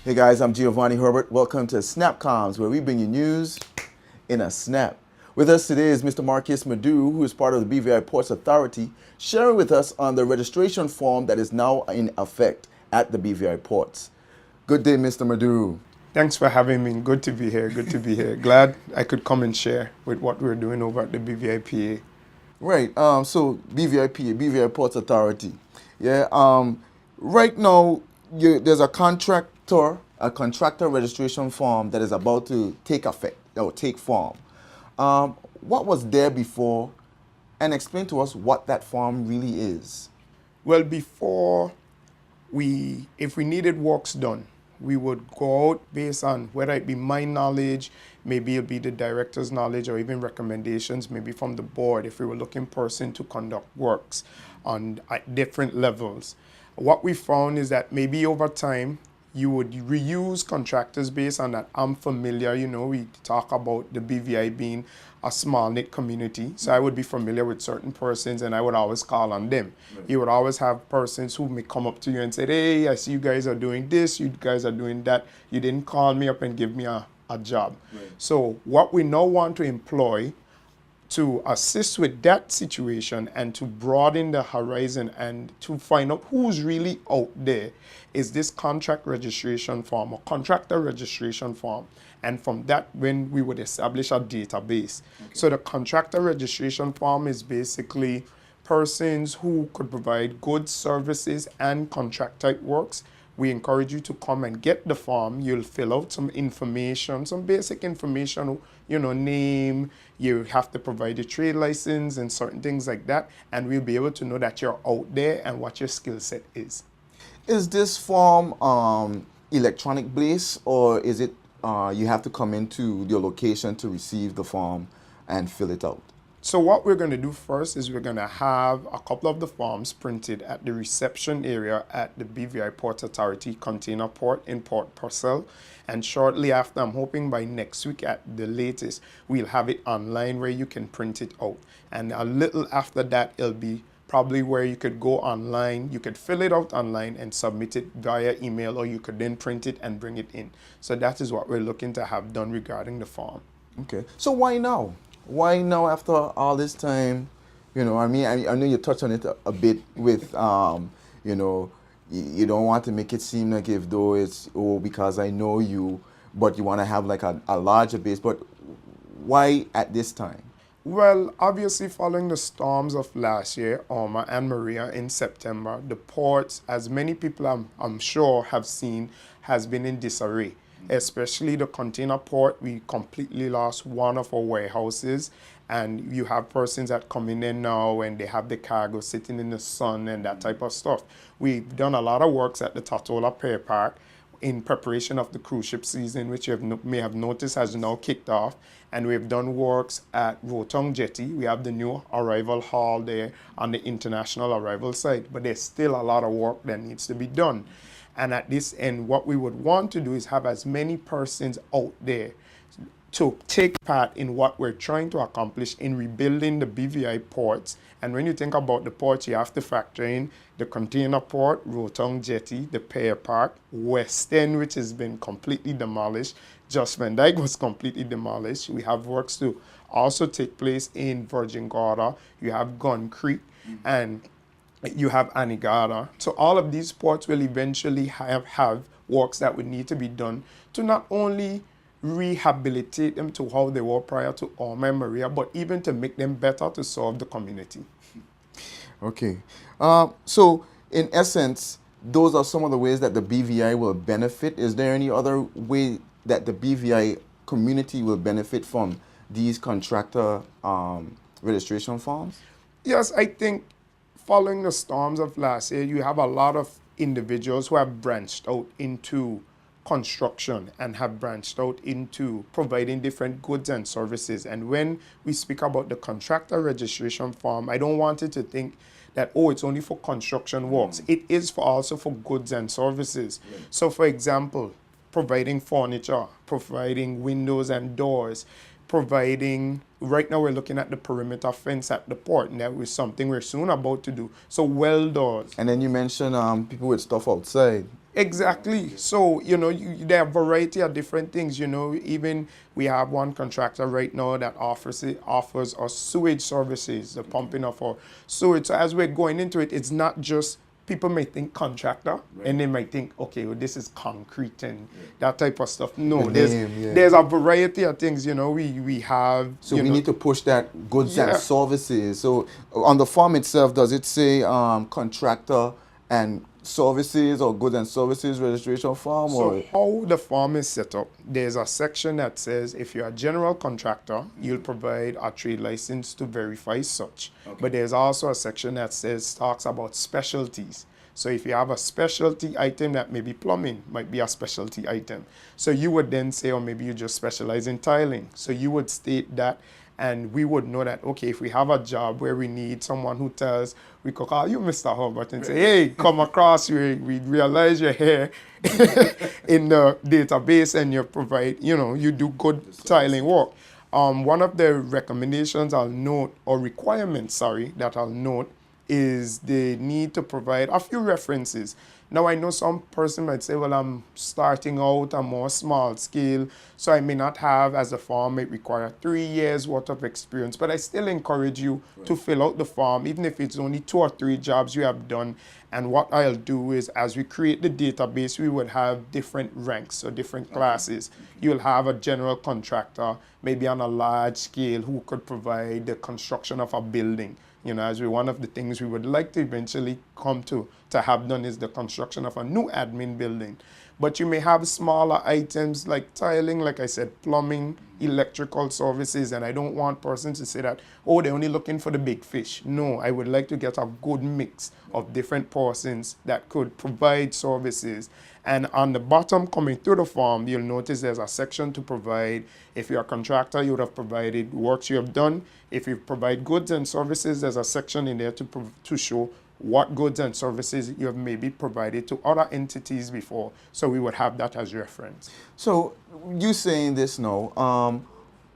Hey guys, I'm Giovanni Herbert. Welcome to SnapComms, where we bring you news in a snap. With us today is Mr. Marquese Maduro, who is part of the BVI Ports Authority, sharing with us on the registration form that is now in effect at the BVI ports. Good day, Mr. Maduro. Thanks for having me. Good to be here. Good to be here. Glad I could come and share with what we're doing over at the BVIPA. Right. So BVIPA, BVI Ports Authority. Yeah. Right now, there's a contractor registration form that is about to take effect or take form. What was there before, and explain to us what that form really is. Well, before if we needed works done, we would go out based on whether it be my knowledge, maybe it'll be the director's knowledge, or even recommendations, maybe from the board, if we were looking person to conduct works at different levels. What we found is that maybe over time, you would reuse contractors based on that. I'm familiar, we talk about the BVI being a small knit community. So I would be familiar with certain persons and I would always call on them. Right. You would always have persons who may come up to you and say, hey, I see you guys are doing this, you guys are doing that. You didn't call me up and give me a job. Right. So what we now want to employ to assist with that situation and to broaden the horizon and to find out who's really out there is this contract registration form or contractor registration form. And from that, when we would establish a database. Okay. So the contractor registration form is basically persons who could provide goods, services, and contract type works. We encourage you to come and get the form. You'll fill out some information, some basic information, name, you have to provide a trade license and certain things like that. And we'll be able to know that you're out there and what your skill set is. Is this form electronic based, or is it you have to come into your location to receive the form and fill it out? So what we're going to do first is we're going to have a couple of the forms printed at the reception area at the BVI Port Authority container port in Port Purcell. And shortly after, I'm hoping by next week at the latest, we'll have it online where you can print it out. And a little after that, it'll be probably where you could go online, you could fill it out online and submit it via email, or you could then print it and bring it in. So that is what we're looking to have done regarding the form. Okay. So why now? Why now after all this time? I know you touched on it a bit with, you don't want to make it seem like if though it's, because I know you, but you want to have like a larger base. But why at this time? Well, obviously following the storms of last year, Irma and Maria in September, the ports, as many people I'm sure have seen, has been in disarray. Especially the container port, we completely lost one of our warehouses, and you have persons that come in there now and they have the cargo sitting in the sun and that type of stuff. We've done a lot of works at the Tatola Pier Park in preparation of the cruise ship season, which you may have noticed has now kicked off. And we've done works at Rotong Jetty. We have the new arrival hall there on the international arrival site, but there's still a lot of work that needs to be done. And at this end, what we would want to do is have as many persons out there to take part in what we're trying to accomplish in rebuilding the BVI ports. And when you think about the ports, you have to factor in the container port, Rotong Jetty, the Pier Park, West End, which has been completely demolished. Just Van Dyke was completely demolished. We have works to also take place in Virgin Gorda. You have Gun Creek, and you have Anegada. So all of these ports will eventually have works that would need to be done to not only rehabilitate them to how they were prior to Irma and Maria, but even to make them better to serve the community. Okay. So in essence, those are some of the ways that the BVI will benefit. Is there any other way that the BVI community will benefit from these contractor registration forms? Yes, I think following the storms of last year, you have a lot of individuals who have branched out into construction and have branched out into providing different goods and services. And when we speak about the contractor registration form, I don't want it to think that, it's only for construction works. It is also for goods and services. So for example, providing furniture, providing windows and doors, providing, right now we're looking at the perimeter fence at the port, and that was something we're soon about to do. So welders. And then you mentioned people with stuff outside. Exactly. So, there are a variety of different things, even we have one contractor right now that offers us sewage services, the pumping of our sewage. So as we're going into it, it's not just people may think contractor and they might think, okay, well, this is concrete and that type of stuff. No, The name, yeah. there's a variety of things, we have. So we need to push that goods and Yeah. services. So on the form itself, does it say contractor and services or goods and services registration form? So how the form is set up, there's a section that says if you're a general contractor, you'll provide a trade license to verify such. But there's also a section that talks about specialties. So if you have a specialty item that may be plumbing, might be a specialty item. So you would then say, or maybe you just specialize in tiling. So you would state that, and we would know that, okay, if we have a job where we need someone who tells, we could call you Mr. Hubbard and say, hey, come across, we realize you're here in the database and you provide, you do good tiling work. One of the recommendations I'll note, or requirements, that I'll note, is the need to provide a few references. Now, I know some person might say, well, I'm starting out, I'm more small scale, so I may not have, as a form, it require 3 years worth of experience, but I still encourage you to fill out the form, even if it's only 2 or 3 jobs you have done. And what I'll do is, as we create the database, we would have different ranks or different classes. You'll have a general contractor, maybe on a large scale, who could provide the construction of a building. As one of the things we would like to eventually come to have done is the construction of a new admin building. But you may have smaller items like tiling, like I said, plumbing, electrical services, and I don't want persons to say that, oh, they're only looking for the big fish. No, I would like to get a good mix of different persons that could provide services. And on the bottom, coming through the form, you'll notice there's a section to provide. If you're a contractor, you would have provided works you have done. If you provide goods and services, there's a section in there to show what goods and services you have maybe provided to other entities before. So we would have that as reference. So you saying this now,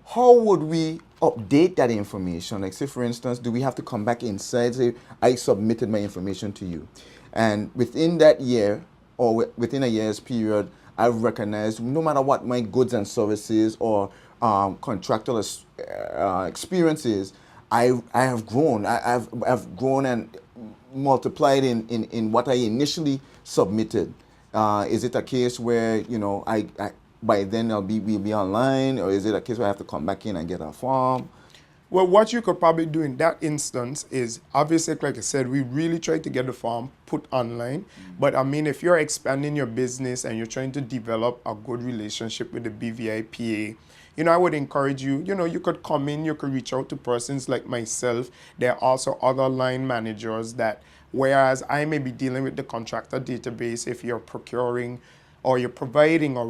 how would we update that information? Like, say, for instance, do we have to come back inside, say, I submitted my information to you, and within that year, or within a year's period, I've recognized, no matter what my goods and services or contractual experiences, I have grown. I've grown and multiplied in what I initially submitted. Is it a case where, I by then we'll be online, or is it a case where I have to come back in and get a form? Well, what you could probably do in that instance is, obviously, like I said, we really try to get the form put online. But I mean, if you're expanding your business and you're trying to develop a good relationship with the BVIPA, I would encourage you, you could come in, you could reach out to persons like myself. There are also other line managers that, whereas I may be dealing with the contractor database, if you're procuring or you're providing or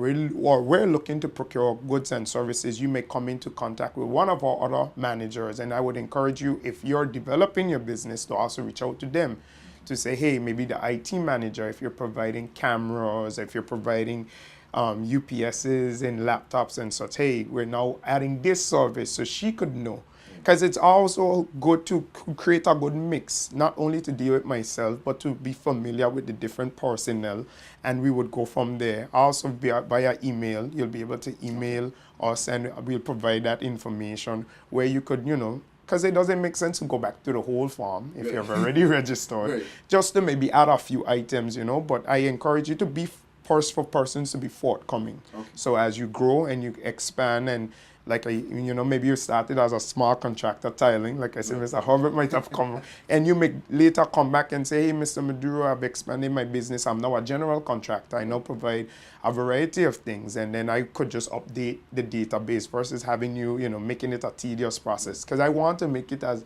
we're looking to procure goods and services, you may come into contact with one of our other managers. And I would encourage you, if you're developing your business, to also reach out to them to say, hey, maybe the IT manager, if you're providing cameras, if you're providing UPSs and laptops and such, hey, we're now adding this service, so she could know. Because it's also good to create a good mix, not only to deal with myself, but to be familiar with the different personnel, and we would go from there. Also via email, you'll be able to email or send, we'll provide that information where you could, because it doesn't make sense to go back to the whole form if you've already registered, just to maybe add a few items, but I encourage you to be for persons to be forthcoming. So as you grow and you expand, and like, maybe you started as a small contractor tiling, like I said, Mr. Hubbard might have come, and you may later come back and say, hey, Mr. Maduro, I've expanded my business. I'm now a general contractor. I now provide a variety of things, and then I could just update the database versus having you, making it a tedious process. Because I want to make it as,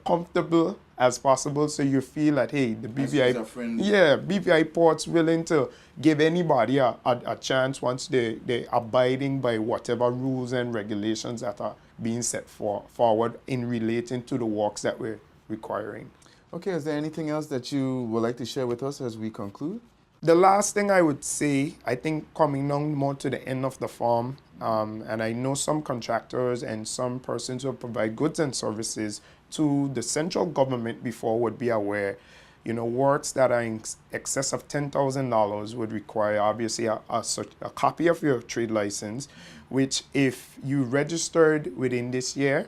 comfortable as possible, so you feel that, hey, the BVI port's willing to give anybody a chance once they're abiding by whatever rules and regulations that are being set forward in relating to the works that we're requiring. Okay, is there anything else that you would like to share with us as we conclude? The last thing I would say, I think coming down more to the end of the form, and I know some contractors and some persons who provide goods and services to the central government before would be aware, You know, works that are in excess of $10,000 would require obviously a copy of your trade license, which if you registered within this year,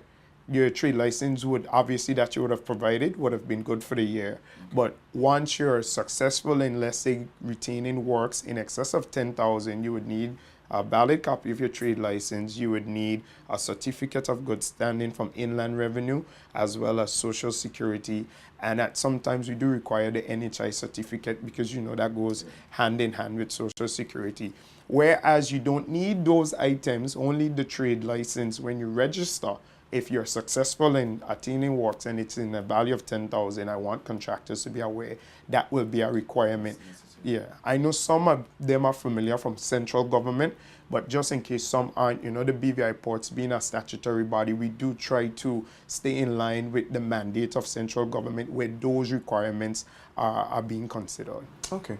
your trade license would obviously that you would have provided would have been good for the year. But once you're successful in, let's say, retaining works in excess of 10,000, you would need a valid copy of your trade license. You would need a certificate of good standing from Inland Revenue, as well as Social Security. And sometimes we do require the NHI certificate because, you know, that goes hand in hand with Social Security. Whereas you don't need those items, only the trade license when you register. If you're successful in attaining works and it's in a value of 10,000, I want contractors to be aware that will be a requirement. Yeah, I know some of them are familiar from central government, but just in case some aren't, you know, the BVI ports being a statutory body, we do try to stay in line with the mandate of central government where those requirements are being considered. Okay.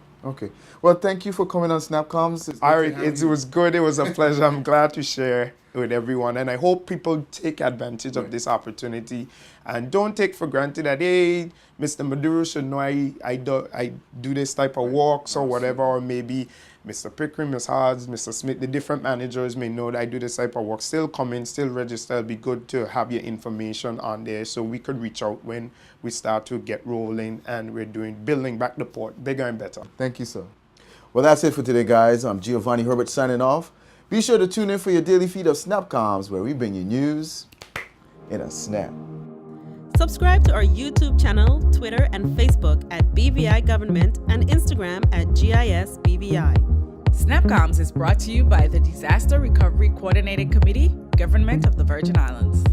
Well, thank you for coming on SnapComms. Eric, it was good. It was a pleasure. I'm glad to share with everyone. And I hope people take advantage of this opportunity and don't take for granted that, hey, Mr. Maduro should know I do this type of works or whatever, or maybe Mr. Pickering, Ms. Hards, Mr. Smith, the different managers may know that I do this type of work. Still come in, still register. It'll be good to have your information on there so we could reach out when we start to get rolling and we're building back the port bigger and better. Thank you, sir. Well, that's it for today, guys. I'm Giovanni Herbert signing off. Be sure to tune in for your daily feed of SnapComms, where we bring you news in a snap. Subscribe to our YouTube channel, Twitter, and Facebook at BVI Government and Instagram at GISBVI. SnapComms is brought to you by the Disaster Recovery Coordinating Committee, Government of the Virgin Islands.